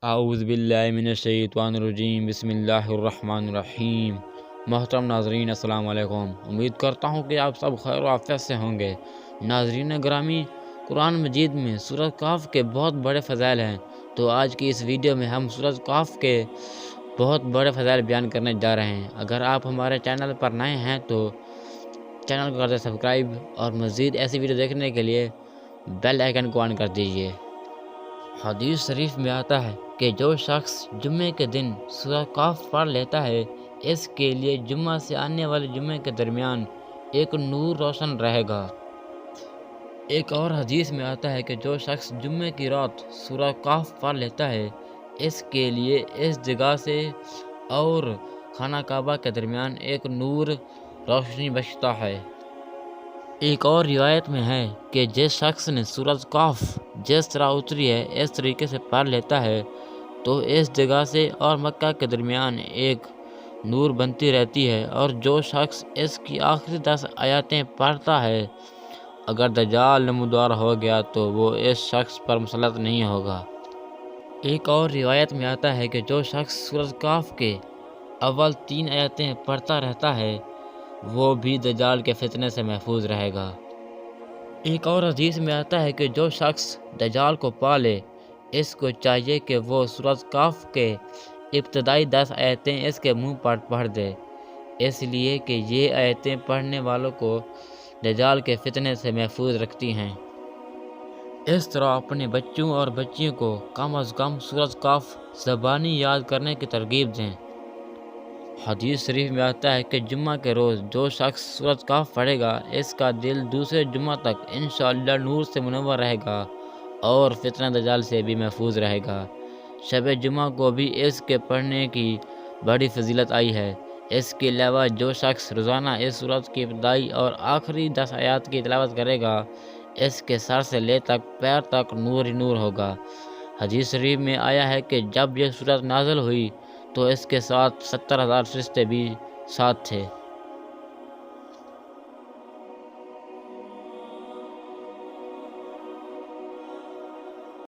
اعوذ باللہ من الشیطان الرجیم، بسم اللہ الرحمن الرحیم۔ محترم ناظرین، السلام علیکم۔ امید کرتا ہوں کہ آپ سب خیر و عافیت سے ہوں گے۔ ناظرین گرامی، قرآن مجید میں سورۃ کہف کے بہت بڑے فضائل ہیں، تو آج کی اس ویڈیو میں ہم سورۃ کہف کے بہت بڑے فضائل بیان کرنے جا رہے ہیں۔ اگر آپ ہمارے چینل پر نئے ہیں تو چینل کو کر دیں سبسکرائب، اور مزید ایسی ویڈیو دیکھنے کے لیے بیل آئیکن کو آن کر دیجیے۔ حدیث شریف میں آتا ہے کہ جو شخص جمعے کے دن سورۃ کہف پڑھ لیتا ہے، اس کے لیے جمعہ سے آنے والے جمعے کے درمیان ایک نور روشن رہے گا۔ ایک اور حدیث میں آتا ہے کہ جو شخص جمعے کی رات سورۃ کہف پڑھ لیتا ہے، اس کے لیے اس جگہ سے اور خانہ کعبہ کے درمیان ایک نور روشنی بخشتا ہے۔ ایک اور روایت میں ہے کہ جس شخص نے سورۃ کہف جس طرح اتری ہے اس طریقے سے پڑھ لیتا ہے تو اس جگہ سے اور مکہ کے درمیان ایک نور بنتی رہتی ہے، اور جو شخص اس کی آخری 10 آیاتیں پڑھتا ہے، اگر دجال نمودار ہو گیا تو وہ اس شخص پر مسلط نہیں ہوگا۔ ایک اور روایت میں آتا ہے کہ جو شخص سورۃ کہف کے اول 3 آیاتیں پڑھتا رہتا ہے، وہ بھی دجال کے فتنے سے محفوظ رہے گا۔ ایک اور حدیث میں آتا ہے کہ جو شخص دجال کو پا لے، اس کو چاہیے کہ وہ سورۃ کہف کے ابتدائی 10 آیتیں اس کے منہ پر پڑھ دے، اس لیے کہ یہ آیتیں پڑھنے والوں کو دجال کے فتنے سے محفوظ رکھتی ہیں۔ اس طرح اپنے بچوں اور بچیوں کو کم از کم سورۃ کہف زبانی یاد کرنے کی ترغیب دیں۔ حدیث شریف میں آتا ہے کہ جمعہ کے روز جو شخص سورۃ کہف پڑھے گا، اس کا دل دوسرے جمعہ تک انشاءاللہ نور سے منور رہے گا اور فتنہ دجال سے بھی محفوظ رہے گا۔ شب جمعہ کو بھی اس کے پڑھنے کی بڑی فضیلت آئی ہے۔ اس کے علاوہ جو شخص روزانہ اس سورت کی ابتدائی اور آخری 10 آیات کی تلاوت کرے گا، اس کے سر سے لے تک پیر تک نور ہی نور ہوگا۔ حدیث شریف میں آیا ہے کہ جب یہ سورت نازل ہوئی تو اس کے ساتھ 70,000 فرشتے بھی ساتھ تھے۔